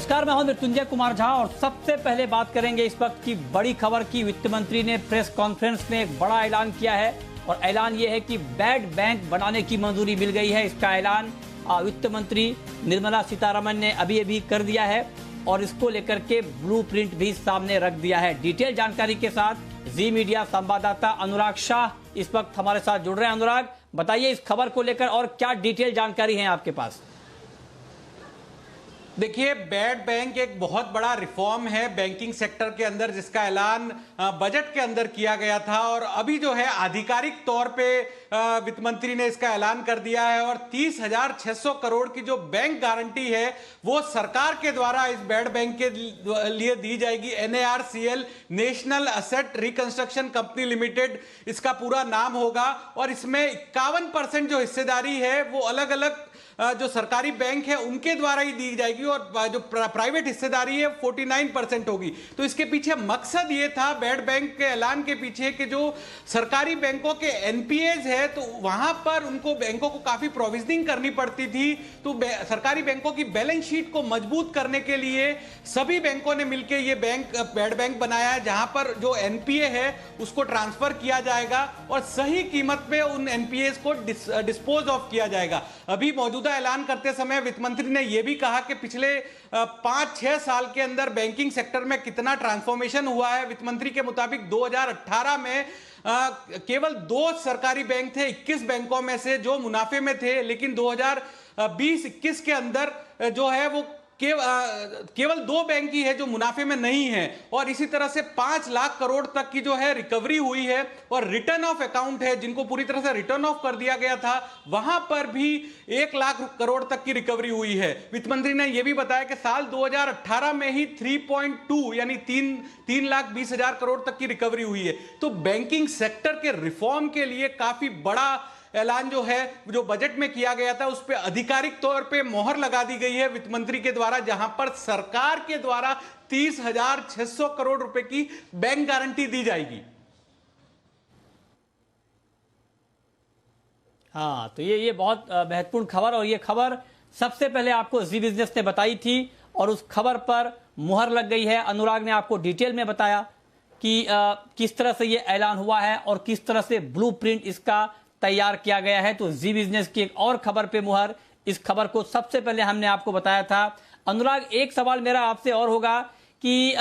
नमस्कार, मैं हूं मृत्युंजय कुमार झा और सबसे पहले बात करेंगे इस वक्त की बड़ी खबर की। वित्त मंत्री ने प्रेस कॉन्फ्रेंस में एक बड़ा ऐलान किया है और ऐलान यह है कि बैड बैंक बनाने की मंजूरी मिल गई है। इसका ऐलान वित्त मंत्री निर्मला सीतारमण ने अभी कर दिया है और इसको लेकर के ब्लूप्रिंट भी सामने रख दिया है। डिटेल जानकारी के साथ जी मीडिया संवाददाता अनुराग शाह इस वक्त हमारे साथ जुड़ रहे हैं। अनुराग, बताइए इस खबर को लेकर और क्या डिटेल जानकारी है आपके पास? देखिए, बैड बैंक एक बहुत बड़ा रिफॉर्म है बैंकिंग सेक्टर के अंदर, जिसका ऐलान बजट के अंदर किया गया था और अभी जो है आधिकारिक तौर पे वित्त मंत्री ने इसका ऐलान कर दिया है। और 30,600 करोड़ की जो बैंक गारंटी है वो सरकार के द्वारा इस बैड बैंक के लिए दी जाएगी। NARCL, national asset reconstruction company limited इसका पूरा नाम होगा और इसमें 51% जो हिस्सेदारी है वो अलग अलग जो सरकारी बैंक है उनके द्वारा ही दी जाएगी और जो प्राइवेट हिस्सेदारी है 49% होगी। तो इसके पीछे मकसद ये था बैड बैंक के ऐलान के पीछे कि जो सरकारी बैंकों के NPAs है तो वहां पर उनको बैंकों को काफी प्रोविजनिंग करनी पड़ती थी। तो सरकारी बैंकों की बैलेंस शीट को मजबूत करने के लिए सभी बैंकों ने मिलकर ये बैड बैंक बनाया है, जहां पर जो NPA है उसको ट्रांसफर किया जाएगा और सही कीमत पे उन NPAs को डिस्पोज ऑफ किया जाएगा। अभी मौजूदा ऐलान करते समय वित्त मंत्री ने यह भी कहा कि पिछले 5-6 साल के अंदर बैंकिंग सेक्टर में कितना ट्रांसफॉर्मेशन हुआ है। वित्त मंत्री के मुताबिक 2018 में केवल 2 सरकारी बैंक थे 21 बैंकों में से जो मुनाफे में थे, लेकिन 2020-21 के अंदर जो है वो केवल 2 बैंक ही है जो मुनाफे में नहीं है। और इसी तरह से 5 लाख करोड़ तक की जो है रिकवरी हुई है और रिटर्न ऑफ अकाउंट है जिनको पूरी तरह से रिटर्न ऑफ कर दिया गया था, वहां पर भी 1 लाख करोड़ तक की रिकवरी हुई है। वित्त मंत्री ने यह भी बताया कि साल 2018 में ही 3.2 यानी 3,20,000 करोड़ तक की रिकवरी हुई है। तो बैंकिंग सेक्टर के रिफॉर्म के लिए काफी बड़ा ऐलान जो है जो बजट में किया गया था उस पर आधिकारिक तौर पे मोहर लगा दी गई है वित्त मंत्री के द्वारा, जहां पर सरकार के द्वारा 30,600 करोड़ रुपए की बैंक गारंटी दी जाएगी। हाँ, तो ये बहुत महत्वपूर्ण खबर और ये खबर सबसे पहले आपको जी बिजनेस ने बताई थी और उस खबर पर मुहर लग गई है। अनुराग ने आपको डिटेल में बताया कि किस तरह से ये ऐलान हुआ है और किस तरह से ब्लूप्रिंट इसका तैयार किया गया है। तो जी बिजनेस की एक और खबर पे मुहर, इस खबर को सबसे पहले हमने आपको बताया था। अनुराग, एक सवाल मेरा आपसे और होगा कि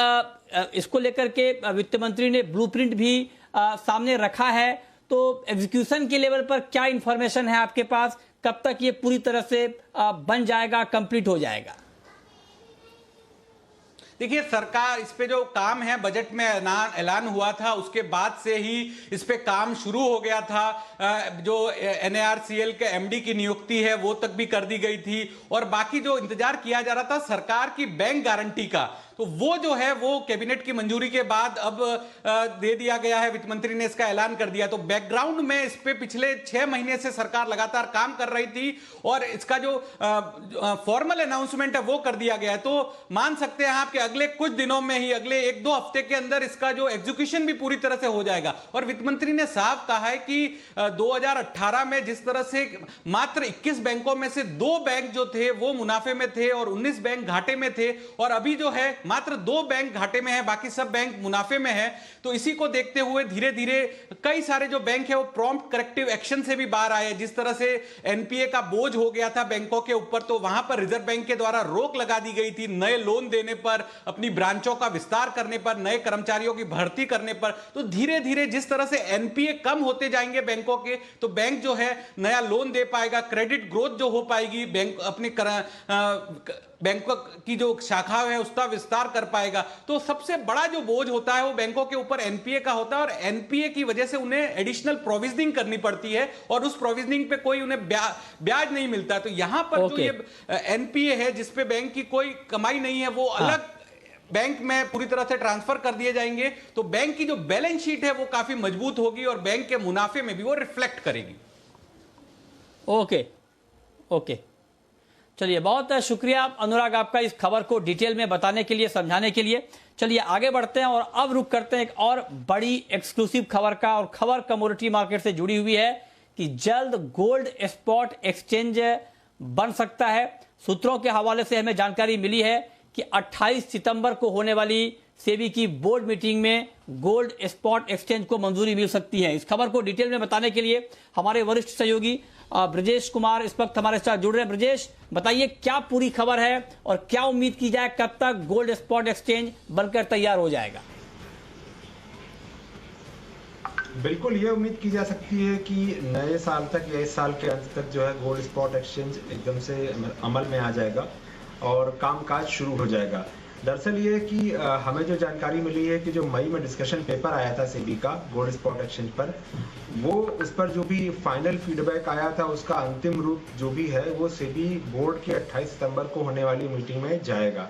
इसको लेकर के वित्त मंत्री ने ब्लूप्रिंट भी सामने रखा है, तो एग्जीक्यूशन के लेवल पर क्या इंफॉर्मेशन है आपके पास? कब तक ये पूरी तरह से बन जाएगा, कंप्लीट हो जाएगा? देखिए, सरकार इस पे जो काम है बजट में ऐलान हुआ था उसके बाद से ही इस पे काम शुरू हो गया था। जो NARCL के MD की नियुक्ति है वो तक भी कर दी गई थी और बाकी जो इंतजार किया जा रहा था सरकार की बैंक गारंटी का, तो वो जो है वो कैबिनेट की मंजूरी के बाद अब दे दिया गया है। वित्त मंत्री ने इसका ऐलान कर दिया। तो बैकग्राउंड में इस पे पिछले 6 महीने से सरकार लगातार काम कर रही थी और इसका जो फॉर्मल अनाउंसमेंट है वो कर दिया गया है। तो मान सकते हैं आप कि अगले कुछ दिनों में ही, अगले 1-2 हफ्ते के अंदर इसका जो एग्जीक्यूशन भी पूरी तरह से हो जाएगा। और वित्त मंत्री ने साफ कहा है कि 2018 में जिस तरह से मात्र 21 बैंकों में से 2 बैंक जो थे वो मुनाफे में थे और 19 बैंक घाटे में थे और अभी जो है मात्र 2 बैंक घाटे में है, बाकी सब बैंक मुनाफे में है। तो इसी को देखते हुए धीरे धीरे कई सारे जो बैंक है वो प्रॉम्प्ट करेक्टिव एक्शन से भी बाहर आए। जिस तरह से NPA का बोझ हो गया था बैंकों के ऊपर, तो वहां पर रिजर्व बैंक के द्वारा रोक लगा दी गई थी नए लोन देने पर, अपनी ब्रांचों का विस्तार करने पर, नए कर्मचारियों की भर्ती करने पर। तो धीरे धीरे जिस तरह से NPA कम होते जाएंगे बैंकों के, तो बैंक जो है नया लोन दे पाएगा, क्रेडिट ग्रोथ जो हो पाएगी, बैंक अपनी बैंकों की जो शाखा है उसका विस्तार कर पाएगा। तो सबसे बड़ा जो बोझ होता है वो बैंकों के ऊपर NPA का होता है और NPA की वजह से उन्हें एडिशनल प्रोविजनिंग करनी पड़ती है और उस प्रोविजनिंग पे कोई उन्हें ब्याज नहीं मिलता। तो यहां पर जो ये NPA है जिसपे बैंक की कोई कमाई नहीं है, वो अलग बैंक में पूरी तरह से ट्रांसफर कर दिए जाएंगे। तो बैंक की जो बैलेंस शीट है वो काफी मजबूत होगी और बैंक के मुनाफे में भी वो रिफ्लेक्ट करेगी। ओके, चलिए, बहुत शुक्रिया अनुराग आपका इस खबर को डिटेल में बताने के लिए, समझाने के लिए। चलिए आगे बढ़ते हैं और अब रुक करते हैं एक और बड़ी एक्सक्लूसिव खबर का। और खबर कमोडिटी मार्केट से जुड़ी हुई है कि जल्द गोल्ड स्पॉट एक्सचेंज बन सकता है। सूत्रों के हवाले से हमें जानकारी मिली है कि 28 सितंबर को होने वाली सेबी की बोर्ड मीटिंग में गोल्ड स्पॉट एक्सचेंज को मंजूरी मिल सकती है। इस खबर को डिटेल में बताने के लिए हमारे वरिष्ठ सहयोगी ब्रजेश कुमार इस वक्त हमारे साथ जुड़ रहे हैं। ब्रजेश, बताइए क्या पूरी खबर है और क्या उम्मीद की जाए, कब तक गोल्ड स्पॉट एक्सचेंज बनकर तैयार हो जाएगा? बिल्कुल ये उम्मीद की जा सकती है कि नए साल तक या इस साल के अंत तक जो है गोल्ड स्पॉट एक्सचेंज एकदम से अमल में आ जाएगा और कामकाज शुरू हो जाएगा। दरअसल ये कि हमें जो जानकारी मिली है कि जो मई में डिस्कशन पेपर आया था सेबी का गोल्ड स्पॉट एक्सचेंज पर, वो उस पर जो भी फाइनल फीडबैक आया था उसका अंतिम रूप जो भी है वो सेबी बोर्ड की 28 सितंबर को होने वाली मीटिंग में जाएगा।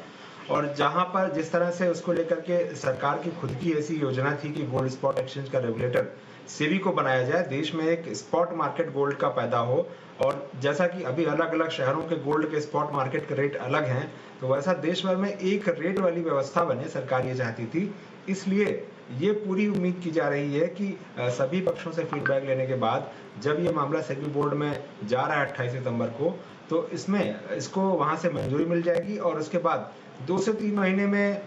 और जहां पर जिस तरह से उसको लेकर के सरकार की खुद की ऐसी योजना थी कि गोल्ड स्पॉट एक्सचेंज का रेगुलेटर सेबी को बनाया जाए, देश में एक स्पॉट मार्केट गोल्ड का पैदा हो, और जैसा कि अभी अलग अलग शहरों के गोल्ड के स्पॉट मार्केट के रेट अलग हैं, तो वैसा देश भर में एक रेट वाली व्यवस्था बने, सरकार ये चाहती थी। इसलिए ये पूरी उम्मीद की जा रही है कि सभी पक्षों से फीडबैक लेने के बाद जब ये मामला सेबी बोर्ड में जा रहा है 28 सितंबर को, तो इसको वहां से मंजूरी मिल जाएगी और उसके बाद 2 से 3 महीने में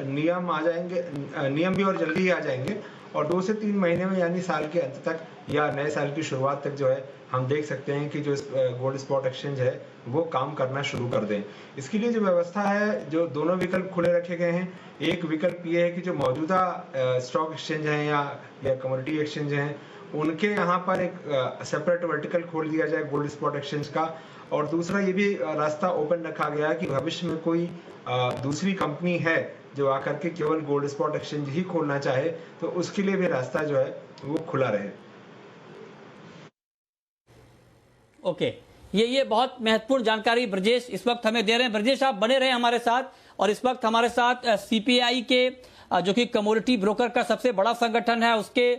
नियम आ जाएंगे, नियम भी और जल्दी ही आ जाएंगे, और 2 से 3 महीने में यानी साल के अंत तक या नए साल की शुरुआत तक जो है हम देख सकते हैं कि जो गोल्ड स्पॉट एक्सचेंज है वो काम करना शुरू कर दें। इसके लिए जो व्यवस्था है, जो दोनों विकल्प खुले रखे गए हैं। एक विकल्प ये है कि जो मौजूदा स्टॉक एक्सचेंज हैं या कमोडिटी एक्सचेंज हैं, उनके यहाँ पर एक सेपरेट वर्टिकल खोल दिया जाए गोल्ड स्पॉट एक्सचेंज का, और दूसरा ये भी रास्ता ओपन रखा गया है कि भविष्य में कोई दूसरी कंपनी है जो आकर के केवल गोल्ड स्पॉट एक्सचेंज ही खोलना चाहे तो उसके लिए भी रास्ता जो है वो खुला रहे। ओके, ये बहुत महत्वपूर्ण जानकारी ब्रजेश इस वक्त हमें दे रहे हैं। ब्रजेश, आप बने रहे हमारे साथ, और इस वक्त हमारे साथ सीपीआई के जो कि कमोडिटी ब्रोकर का सबसे बड़ा संगठन है, उसके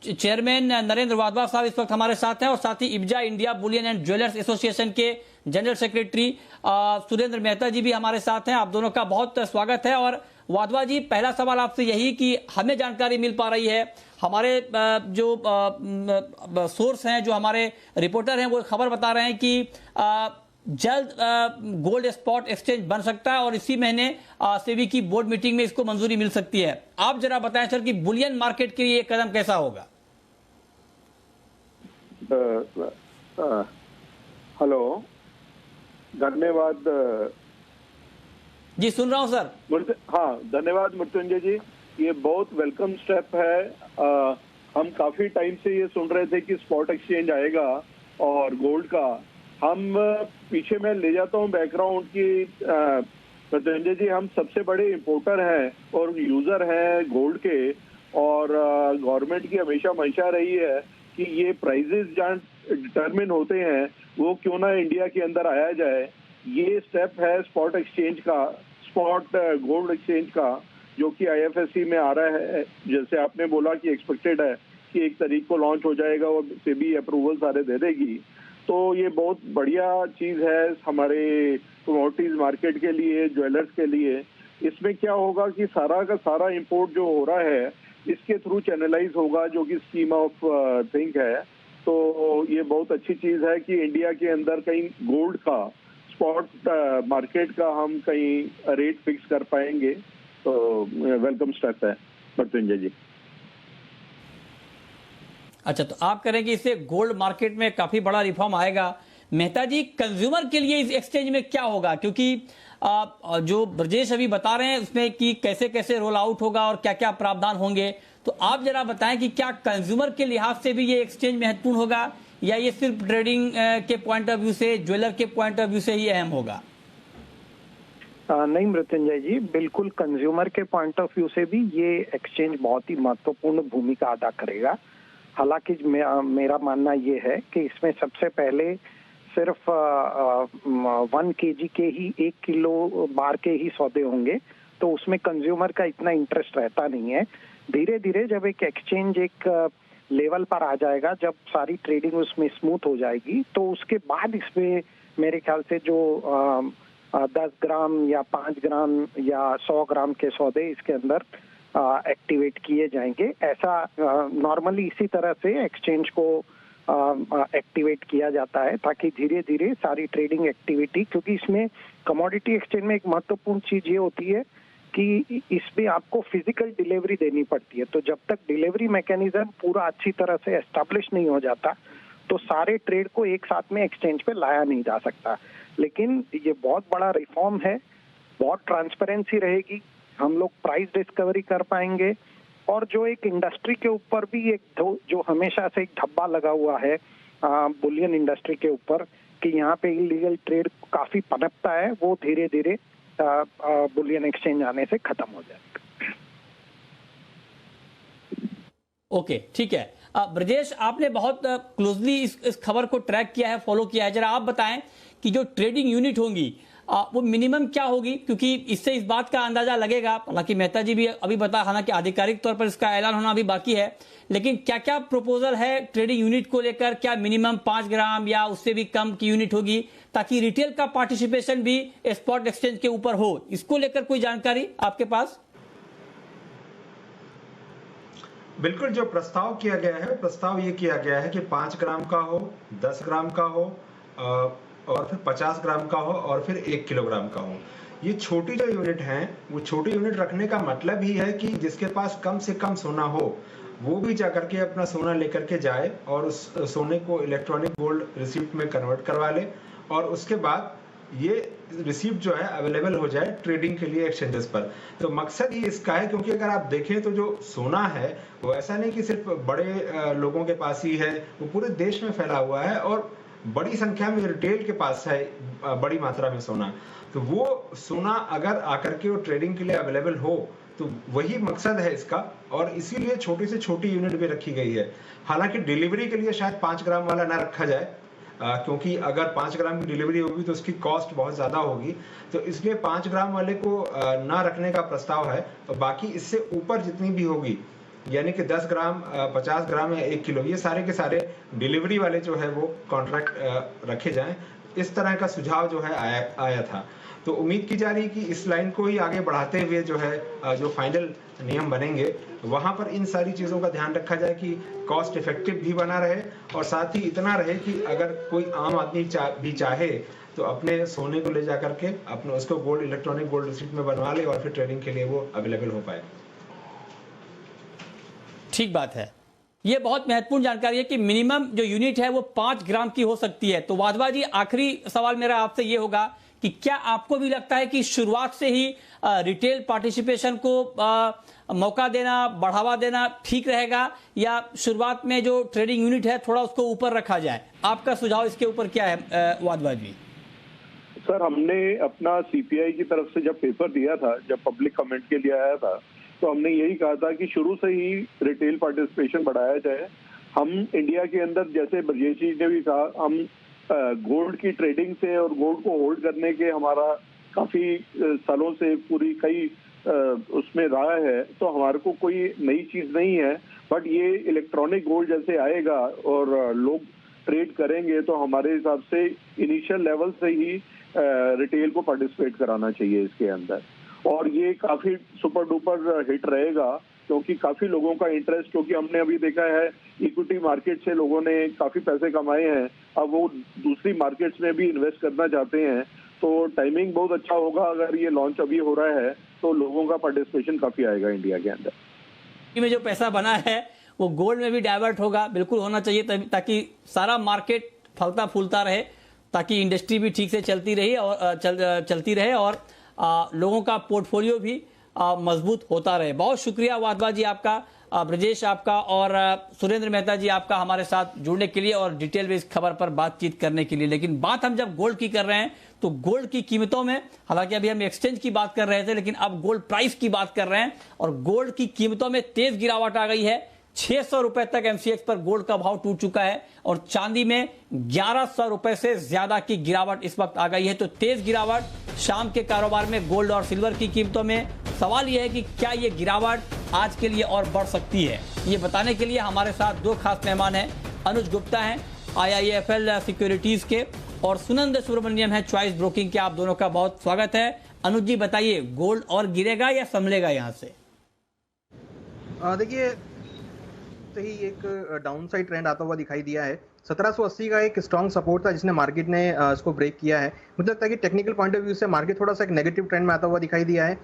चेयरमैन नरेंद्र वाधवा साहब इस वक्त हमारे साथ हैं, और साथ ही IBJA India bullion and jewellers association के जनरल सेक्रेटरी सुरेंद्र मेहता जी भी हमारे साथ हैं। आप दोनों का बहुत स्वागत है। और वाधवा जी, पहला सवाल आपसे यही कि हमें जानकारी मिल पा रही है, हमारे जो सोर्स हैं, जो हमारे रिपोर्टर हैं, वो खबर बता रहे हैं कि जल्द गोल्ड स्पॉट एक्सचेंज बन सकता है और इसी महीने सेबी की बोर्ड मीटिंग में इसको मंजूरी मिल सकती है। आप जरा बताएं सर कि बुलियन मार्केट के लिए ये कदम कैसा होगा? हेलो, धन्यवाद जी, सुन रहा हूं सर। हाँ, धन्यवाद मृत्युंजय जी। ये बहुत वेलकम स्टेप है। हम काफी टाइम से ये सुन रहे थे कि स्पॉट एक्सचेंज आएगा और गोल्ड का। हम पीछे मैं ले जाता हूँ बैकग्राउंड की, मृत्युंजय जी, हम सबसे बड़े इंपोर्टर हैं और यूजर हैं गोल्ड के, और गवर्नमेंट की हमेशा मंशा रही है कि ये प्राइजेस जहाँ डिटरमिन होते हैं वो क्यों ना इंडिया के अंदर आया जाए। ये स्टेप है स्पॉट एक्सचेंज का, स्पॉट गोल्ड एक्सचेंज का, जो कि आईएफएससी में आ रहा है। जैसे आपने बोला कि एक्सपेक्टेड है कि 1 तारीख को लॉन्च हो जाएगा और सेबी अप्रूवल सारे दे देगी, तो ये बहुत बढ़िया चीज है हमारे कमोडिटीज मार्केट के लिए, ज्वेलर्स के लिए। इसमें क्या होगा कि सारा का सारा इंपोर्ट जो हो रहा है इसके थ्रू चैनलाइज होगा, जो कि स्कीम ऑफ थिंक है। तो ये बहुत अच्छी चीज है कि इंडिया के अंदर कहीं गोल्ड का स्पॉट मार्केट का हम कहीं रेट फिक्स कर पाएंगे, तो वेलकम स्टेप है मृत्युंजय जी। अच्छा, तो आप कह रहे हैं कि इससे गोल्ड मार्केट में काफी बड़ा रिफॉर्म आएगा। मेहता जी, कंज्यूमर के लिए इस एक्सचेंज में क्या होगा? क्योंकि जो ब्रजेश अभी बता रहे हैं उसमें कि कैसे कैसे रोल आउट होगा और क्या क्या प्रावधान होंगे, तो आप जरा बताएं कि क्या कंज्यूमर के लिहाज से भी ये एक्सचेंज महत्वपूर्ण होगा, या ये सिर्फ ट्रेडिंग के पॉइंट ऑफ व्यू से, ज्वेलर के पॉइंट ऑफ व्यू से ही अहम होगा? नहीं मृत्युंजय जी, बिल्कुल कंज्यूमर के पॉइंट ऑफ व्यू से भी ये एक्सचेंज बहुत ही महत्वपूर्ण भूमिका अदा करेगा। हालांकि मेरा मानना ये है कि इसमें सबसे पहले सिर्फ 1 kg के ही 1 किलो बार के ही सौदे होंगे, तो उसमें कंज्यूमर का इतना इंटरेस्ट रहता नहीं है। धीरे धीरे जब एक एक्सचेंज एक लेवल पर आ जाएगा, जब सारी ट्रेडिंग उसमें स्मूथ हो जाएगी, तो उसके बाद इसमें मेरे ख्याल से जो 10 ग्राम या 5 ग्राम या 100 ग्राम के सौदे इसके अंदर एक्टिवेट किए जाएंगे। ऐसा नॉर्मली इसी तरह से एक्सचेंज को एक्टिवेट किया जाता है, ताकि धीरे धीरे सारी ट्रेडिंग एक्टिविटी, क्योंकि इसमें कमोडिटी एक्सचेंज में एक महत्वपूर्ण चीज ये होती है कि इसमें आपको फिजिकल डिलीवरी देनी पड़ती है। तो जब तक डिलीवरी मैकेनिज्म पूरा अच्छी तरह से एस्टेब्लिश नहीं हो जाता तो सारे ट्रेड को एक साथ में एक्सचेंज पे लाया नहीं जा सकता। लेकिन ये बहुत बड़ा रिफॉर्म है, बहुत ट्रांसपेरेंसी रहेगी, हम लोग प्राइस डिस्कवरी कर पाएंगे, और जो एक इंडस्ट्री के ऊपर भी एक जो हमेशा से एक धब्बा लगा हुआ है बुलियन इंडस्ट्री के ऊपर कि यहाँ पे इलीगल ट्रेड काफी पनपता है, वो धीरे धीरे बुलियन एक्सचेंज आने से खत्म हो जाएगा। ओके, ठीक है। ब्रजेश, आपने बहुत क्लोजली इस खबर को ट्रैक किया है, फॉलो किया है। जरा आप बताएं कि जो ट्रेडिंग यूनिट होंगी वो मिनिमम क्या होगी, क्योंकि इससे इस बात का अंदाजा लगेगा। हालांकि मेहता जी भी अभी बता, हालांकि आधिकारिक तौर पर इसका ऐलान होना अभी बाकी है, लेकिन क्या क्या प्रपोजल है ट्रेडिंग यूनिट को लेकर? क्या मिनिमम 5 ग्राम या उससे भी कम की यूनिट होगी, ताकि रिटेल का पार्टिसिपेशन भी स्पॉट एक्सचेंज के ऊपर हो? इसको लेकर कोई जानकारी आपके पास? बिल्कुल, जो प्रस्ताव किया गया है, प्रस्ताव ये किया गया है कि 5 ग्राम का हो, 10 ग्राम का हो, और फिर 50 ग्राम का हो, और फिर 1 किलोग्राम का हो। ये छोटी जो यूनिट हैं, वो छोटी यूनिट रखने का मतलब ही है कि जिसके पास कम से कम सोना हो वो भी जाकर के अपना सोना लेकर के जाए और उस सोने को इलेक्ट्रॉनिक गोल्ड रिसिप्ट में कन्वर्ट करवा ले, और उसके बाद ये रिसिप्ट जो है अवेलेबल हो जाए ट्रेडिंग के लिए एक्सचेंजेस पर। तो मकसद ही इसका है, क्योंकि अगर आप देखें तो जो सोना है वो ऐसा नहीं कि सिर्फ बड़े लोगों के पास ही है, वो पूरे देश में फैला हुआ है और बड़ी संख्या में रिटेल के पास है बड़ी मात्रा में सोना। तो वो सोना अगर आकर के वो ट्रेडिंग के लिए अवेलेबल हो तो वही मकसद है इसका, और इसीलिए छोटी से छोटी यूनिट भी रखी गई है। हालांकि डिलीवरी के लिए शायद 5 ग्राम वाला ना रखा जाए, क्योंकि अगर 5 ग्राम की डिलीवरी होगी तो उसकी कॉस्ट बहुत ज़्यादा होगी, तो इसलिए 5 ग्राम वाले को ना रखने का प्रस्ताव है। तो बाकी इससे ऊपर जितनी भी होगी, यानी कि 10 ग्राम, 50 ग्राम या 1 किलो, ये सारे के सारे डिलीवरी वाले जो है वो कॉन्ट्रैक्ट रखे जाएं। इस तरह का सुझाव जो है आया था। तो उम्मीद की जा रही है कि इस लाइन को ही आगे बढ़ाते हुए जो है जो फाइनल नियम बनेंगे वहां पर इन सारी चीज़ों का ध्यान रखा जाए कि कॉस्ट इफेक्टिव भी बना रहे, और साथ ही इतना रहे कि अगर कोई आम आदमी भी चाहे तो अपने सोने को ले जा करके अपने उसको गोल्ड, इलेक्ट्रॉनिक गोल्ड रिसिप्ट में बनवा ले और फिर ट्रेडिंग के लिए वो अवेलेबल हो पाए। ठीक बात है, ये बहुत महत्वपूर्ण जानकारी है कि मिनिमम जो यूनिट है वो 5 ग्राम की हो सकती है। तो वाधवा जी, आखिरी सवाल मेरा आपसे ये होगा कि क्या आपको भी लगता है कि शुरुआत से ही रिटेल पार्टिसिपेशन को मौका देना, बढ़ावा देना ठीक रहेगा, या शुरुआत में जो ट्रेडिंग यूनिट है थोड़ा उसको ऊपर रखा जाए? आपका सुझाव इसके ऊपर क्या है वाधवा जी? सर, हमने अपना सीपीआई की तरफ से जब पेपर दिया था, जब पब्लिक कमेंट के लिए आया था, तो हमने यही कहा था कि शुरू से ही रिटेल पार्टिसिपेशन बढ़ाया जाए। हम इंडिया के अंदर, जैसे ब्रजेश जी ने भी कहा, हम गोल्ड की ट्रेडिंग से और गोल्ड को होल्ड करने के हमारा काफी सालों से पूरी कई उसमें रहा है, तो हमारे को कोई नई चीज नहीं है। बट ये इलेक्ट्रॉनिक गोल्ड जैसे आएगा और लोग ट्रेड करेंगे तो हमारे हिसाब से इनिशियल लेवल से ही रिटेल को पार्टिसिपेट कराना चाहिए इसके अंदर, और ये काफी सुपर डुपर हिट रहेगा, क्योंकि काफी लोगों का इंटरेस्ट, क्योंकि हमने अभी देखा है इक्विटी मार्केट से लोगों ने काफी पैसे कमाए हैं, अब वो दूसरी मार्केट्स में भी इन्वेस्ट करना चाहते हैं। तो टाइमिंग बहुत अच्छा होगा, अगर ये लॉन्च अभी हो रहा है तो लोगों का पार्टिसिपेशन काफी आएगा इंडिया के अंदर। में जो पैसा बना है वो गोल्ड में भी डाइवर्ट होगा, बिल्कुल होना चाहिए, ताकि सारा मार्केट फलता फूलता रहे, ताकि इंडस्ट्री भी ठीक से चलती रहे और लोगों का पोर्टफोलियो भी मजबूत होता रहे। बहुत शुक्रिया वाधवा जी आपका, ब्रजेश आपका, और सुरेंद्र मेहता जी आपका हमारे साथ जुड़ने के लिए और डिटेल में इस खबर पर बातचीत करने के लिए। लेकिन बात हम जब गोल्ड की कर रहे हैं तो गोल्ड की कीमतों में, हालांकि अभी हम एक्सचेंज की बात कर रहे थे, लेकिन अब गोल्ड प्राइस की बात कर रहे हैं, और गोल्ड की कीमतों में तेज गिरावट आ गई है। 600 रुपए तक एमसीएक्स पर गोल्ड का भाव टूट चुका है, और चांदी में 1100 रुपए से ज्यादा की गिरावट इस वक्त आ गई है। तो तेज गिरावट शाम के कारोबार में गोल्ड और सिल्वर की कीमतों में। सवाल यह है कि क्या यह गिरावट आज के लिए और बढ़ सकती है? ये बताने के लिए हमारे साथ दो खास मेहमान हैं। अनुज गुप्ता हैं IIFL सिक्योरिटीज के, और सुनंद सुब्रमण्यम है चॉइस ब्रोकिंग के। आप दोनों का बहुत स्वागत है। अनुज जी बताइए, गोल्ड और गिरेगा या संभलेगा यहां से? देखिए, ही एक डाउन साइड ट्रेंड आता हुआ दिखाई दिया है 1780 का एक स्ट्रॉन्ग सपोर्ट था जिसने मार्केट ने इसको ब्रेक किया है। मुझे लगता है कि टेक्निकल पॉइंट ऑफ व्यू से मार्केट थोड़ा सा एक नेगेटिव ट्रेंड में आता हुआ दिखाई दिया है।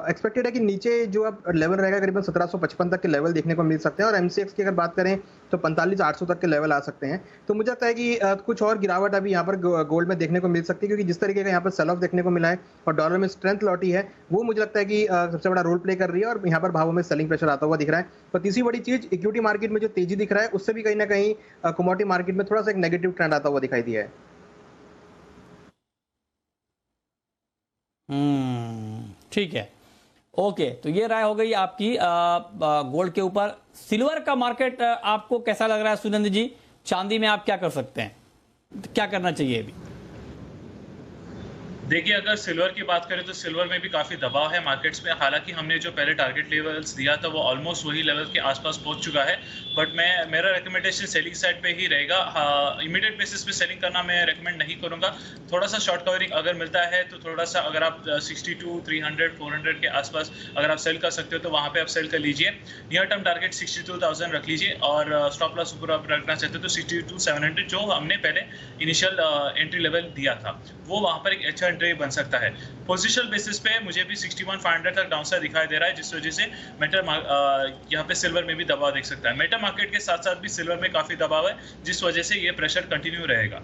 एक्सपेक्टेड है कि नीचे जो अब लेवल रहेगा करीबन 1755 तक के लेवल देखने को मिल सकते हैं, और एमसीएक्स की अगर बात करें तो 45,800 तक के लेवल आ सकते हैं। तो मुझे लगता है कि कुछ और गिरावट अभी यहाँ पर गोल्ड में देखने को मिल सकती है, क्योंकि जिस तरीके का यहाँ पर सेल ऑफ देखने को मिला है और डॉलर में स्ट्रेंथ लौटी है, वो मुझे लगता है कि सबसे बड़ा रोल प्ले कर रही है और यहाँ पर भावों में सेलिंग प्रेशर आता हुआ दिख रहा है। तो तीसरी बड़ी चीज, इक्विटी मार्केट में जो तेजी दिख रहा है उससे भी कहीं ना कहीं कमोडिटी मार्केट में थोड़ा सा एक नेगेटिव ट्रेंड आता हुआ दिखाई दिया है। ठीक है, ओके। तो ये राय हो गई आपकी गोल्ड के ऊपर। सिल्वर का मार्केट आपको कैसा लग रहा है सुनंद जी? चांदी में आप क्या कर सकते हैं, क्या करना चाहिए अभी? देखिए, अगर सिल्वर की बात करें तो सिल्वर में भी काफ़ी दबाव है मार्केट्स में। हालांकि हमने जो पहले टारगेट लेवल्स दिया था वो ऑलमोस्ट वही लेवल के आसपास पहुंच चुका है, बट मेरा रिकमेंडेशन सेलिंग साइड पे ही रहेगा। इमीडिएट बेसिस पे सेलिंग करना मैं रेकमेंड नहीं करूंगा। थोड़ा सा शॉर्ट कवरिंग अगर मिलता है तो थोड़ा सा, अगर आप 62, 300, 400 के आसपास अगर आप सेल कर सकते हो तो वहाँ पे आप सेल कर लीजिए। नियर टर्म टारगेट 62,000 रख लीजिए, और स्टॉप लॉस ऊपर आप रखना चाहते हो तो 62,700 जो हमने पहले इनिशियल एंट्री लेवल दिया था, वो वहाँ पर एक अच्छा एंट्री बन सकता है। पोजिशनल बेसिस पे मुझे भी 61,500 तक डाउनसाइड दिखाई दे रहा है, जिस वजह से मेटल यहाँ पे सिल्वर में भी दबाव देख सकता है। मेटल मार्केट के साथ साथ भी सिल्वर में काफी दबाव है, जिस वजह से ये प्रेशर कंटिन्यू रहेगा।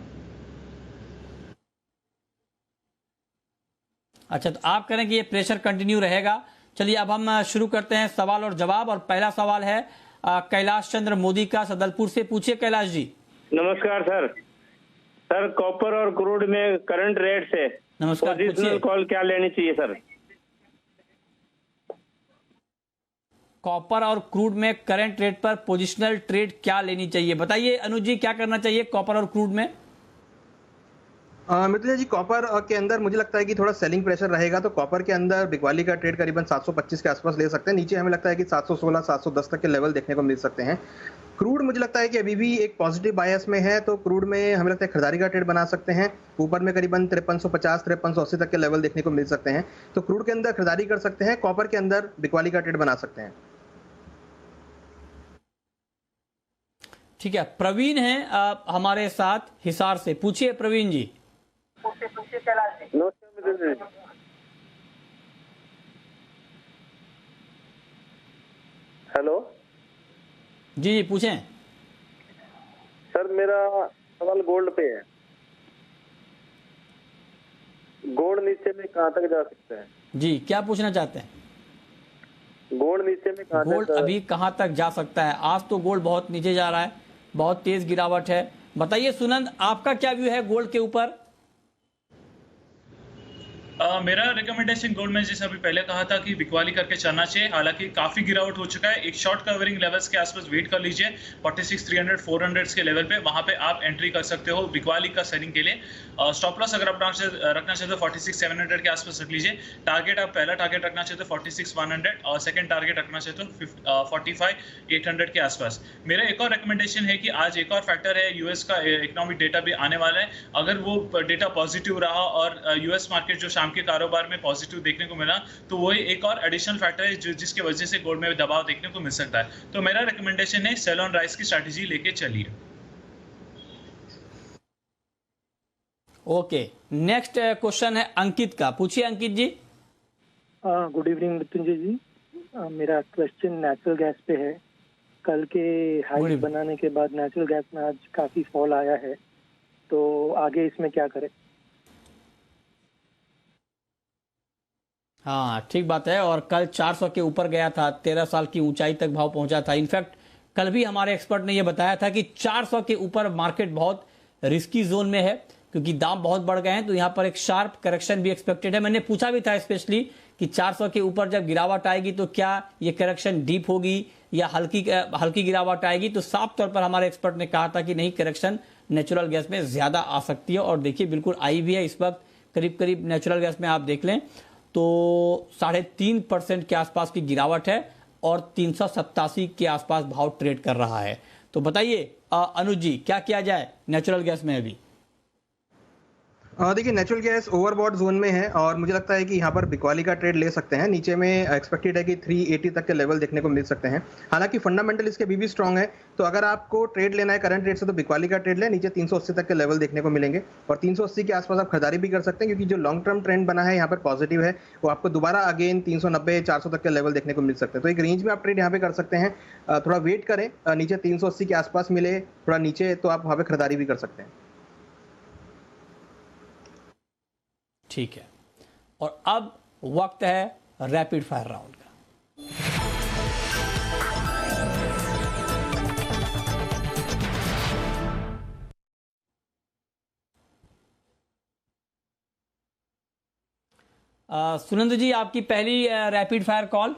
अच्छा, तो आप करें कि ये प्रेशर कंटिन्यू रहेगा। चलिए अब हम शुरू करते हैं सवाल और जवाब, और पहला सवाल है कैलाश चंद्र मोदी का सदलपुर से। पूछिए कैलाश जी। नमस्कार सर। सर, कॉपर और क्रूड में करंट रेट से नमस्कार, पोजिशनल कॉल क्या लेनी चाहिए सर? कॉपर और क्रूड में करंट रेट पर पोजिशनल ट्रेड क्या लेनी चाहिए, बताइए अनुज जी, क्या करना चाहिए कॉपर और क्रूड में? मित्र जी, कॉपर के अंदर मुझे लगता है कि थोड़ा सेलिंग प्रेशर रहेगा, तो कॉपर के अंदर बिकवाली का ट्रेड करीबन 725 के आसपास ले सकते हैं। नीचे हमें लगता है कि 716, 710 तक के लेवल देखने को मिल सकते हैं। क्रूड मुझे लगता है कि अभी भी एक पॉजिटिव बायस में है, तो क्रूड में हमें लगता है खरीदारी का ट्रेड बना सकते हैं। ऊपर में करीबन 5350, 5380 तक के लेवल देखने को मिल सकते हैं, तो क्रूड के अंदर खरीदारी कर सकते हैं। कॉपर के अंदर बिकवाली का ट्रेड बना सकते हैं। ठीक है, प्रवीण है हमारे साथ हिसार से। पूछिए प्रवीण जी। हेलो जी, पूछें। सर, मेरा सवाल गोल्ड पे है। गोल्ड नीचे में कहाँ तक जा सकते हैं? जी, क्या पूछना चाहते हैं? गोल्ड नीचे में कहाँ गोल्ड अभी कहाँ तक जा सकता है? आज तो गोल्ड बहुत नीचे जा रहा है, बहुत तेज गिरावट है। बताइए सुनंद, आपका क्या व्यू है गोल्ड के ऊपर? मेरा रिकमेंडेशन गोल्ड में जैसे अभी पहले कहा था कि बिकवाली करके चलना चाहिए। हालांकि काफी गिरावट हो चुका है, एक शॉर्ट कवरिंग लेवल्स के आसपास वेट कर लीजिए। 46,300, 400 के लेवल पे, वहां पे आप एंट्री कर सकते हो बिकवाली का सेलिंग के लिए। स्टॉप लॉस अगर आप रखना चाहते हो 46,700 के आसपास रख लीजिए। टारगेट आप पहला टारगेट रखना चाहते हो 46,100, और सेकंड टारगेट रखना चाहते हो 45,800 के आसपास। मेरा एक और रिकमेंडेशन है कि आज एक और फैक्टर है, यूएस का इकोनॉमिक डेटा भी आने वाला है। अगर वो डेटा पॉजिटिव रहा और यूएस मार्केट जो शाम के कारोबार में पॉजिटिव देखने को मिला, तो वो एक और एडिशनल फैक्टर है जिसकी वजह से गोल्ड में दबाव देखने को मिल सकता है। तो मेरा रिकमेंडेशन है सेल ऑन राइज की स्ट्रैटेजी लेके चलिए। ओके, नेक्स्ट क्वेश्चन है अंकित का। पूछिए अंकित जी। गुड इवनिंग मृत्युंजय जी। मेरा क्वेश्चन नेचुरल गैस पे है। कल के हाई बनाने के बाद नेचुरल गैस में आज काफी फॉल आया है, तो आगे इसमें क्या करें? हाँ, ठीक बात है। और कल 400 के ऊपर गया था, 13 साल की ऊंचाई तक भाव पहुंचा था। इनफैक्ट कल भी हमारे एक्सपर्ट ने यह बताया था कि 400 के ऊपर मार्केट बहुत रिस्की जोन में है, क्योंकि दाम बहुत बढ़ गए हैं। तो यहाँ पर एक शार्प करेक्शन भी एक्सपेक्टेड है। मैंने पूछा भी था स्पेशली कि 400 के ऊपर जब गिरावट आएगी तो क्या ये करेक्शन डीप होगी या हल्की गिरावट आएगी। तो साफ तौर पर हमारे एक्सपर्ट ने कहा था कि नहीं, करेक्शन नेचुरल गैस में ज्यादा आ सकती है। और देखिए बिल्कुल आई भी है। इस वक्त करीब करीब नेचुरल गैस में आप देख लें तो 3.5% के आसपास की गिरावट है, और 387 के आसपास भाव ट्रेड कर रहा है। तो बताइए अनुज जी, क्या किया जाए नेचुरल गैस में अभी? देखिए नेचुरल गैस ओवरबॉट जोन में है और मुझे लगता है कि यहाँ पर बिकवाली का ट्रेड ले सकते हैं। नीचे में एक्सपेक्टेड है कि 380 तक के लेवल देखने को मिल सकते हैं। हालांकि फंडामेंटल इसके भी स्ट्रांग है, तो अगर आपको ट्रेड लेना है करंट रेट से तो बिकवाली का ट्रेड लें। नीचे 380 तक के लेवल देखने को मिलेंगे और 380 के आसपास आप खरीदारी भी कर सकते हैं, क्योंकि जो लॉन्ग टर्म ट्रेंड बना है यहाँ पर पॉजिटिव है, वो आपको दोबारा अगेन 390 400 तक के लेवल देखने को मिल सकते हैं। तो एक रेंज में आप ट्रेड यहाँ पे कर सकते हैं। थोड़ा वेट करें, नीचे 380 के आसपास मिले थोड़ा नीचे तो आप वहाँ पे खरीदारी भी कर सकते हैं। ठीक है, और अब वक्त है रैपिड फायर राउंड का। सुनंदु जी, आपकी पहली रैपिड फायर कॉल।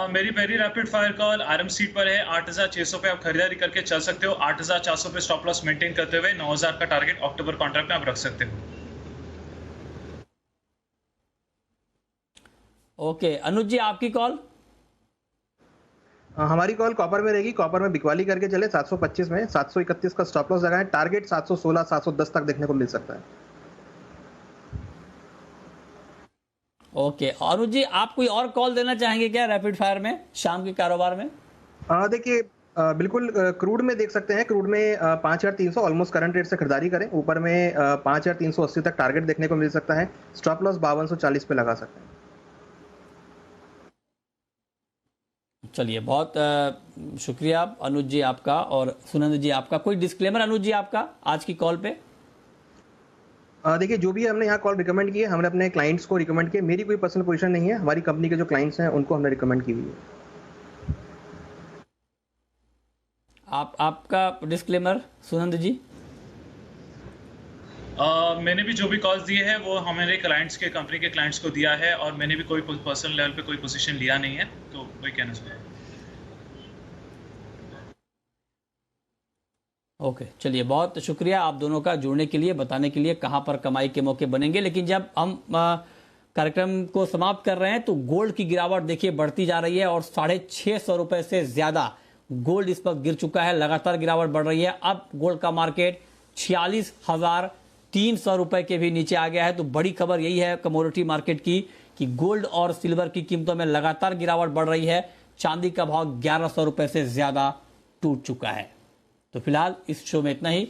मेरी पहली rapid fire call RM seat पर है। 8600 पे आप खरीदारी करके चल सकते हो। 8400 पे स्टॉप लॉस मेंटेन करते हुए 9000 का टारगेट अक्टूबर कॉन्ट्रैक्ट में आप रख सकते हो। ओके, अनुज जी आपकी कॉल। हमारी कॉल कॉपर में रहेगी। कॉपर में बिकवाली करके चले 725 में, 731 का स्टॉप लॉस लगाएं। टारगेट 716 710 तक देखने को मिल सकता है। ओके, अनुज जी आप कोई और कॉल देना चाहेंगे क्या रैपिड फायर में शाम के कारोबार में? देखिए बिल्कुल क्रूड में देख सकते हैं। क्रूड में 5300 ऑलमोस्ट करंट रेट से खरीदारी करें। ऊपर में 5380 तक टारगेट देखने को मिल सकता है। स्टॉप लॉस 5240 पे लगा सकते हैं। चलिए, बहुत शुक्रिया अनुज जी आपका और सुनंद जी आपका। कोई डिस्क्लेमर अनुज जी आपका आज की कॉल पे? देखिए जो भी हमने यहाँ कॉल रिकमेंड की है, हमने अपने क्लाइंट्स को रिकमेंड किया। मेरी कोई पर्सनल पोजीशन नहीं है, हमारी कंपनी के जो क्लाइंट्स हैं उनको हमने रिकमेंड की हुई है। आपका डिस्क्लेमर सुनंद जी? मैंने भी जो भी कॉल्स दिए हैं वो हमारे क्लाइंट्स के कंपनी के क्लाइंट्स को दिया है और मैंने भी कोई पर्सनल लेवल पे कोई पोजीशन लिया नहीं है, तो वही कहना चाहिए। ओके, चलिए बहुत शुक्रिया आप दोनों का जुड़ने के लिए, बताने के लिए कहां पर कमाई के मौके बनेंगे। लेकिन जब हम कार्यक्रम को समाप्त कर रहे हैं तो गोल्ड की गिरावट देखिए बढ़ती जा रही है और 650 रुपए से ज्यादा गोल्ड इस वक्त गिर चुका है। लगातार गिरावट बढ़ रही है। अब गोल्ड का मार्केट 46,300 रुपए के भी नीचे आ गया है। तो बड़ी खबर यही है कमोडिटी मार्केट की कि गोल्ड और सिल्वर की कीमतों में लगातार गिरावट बढ़ रही है। चांदी का भाव 1100 रुपए से ज्यादा टूट चुका है। तो फिलहाल इस शो में इतना ही।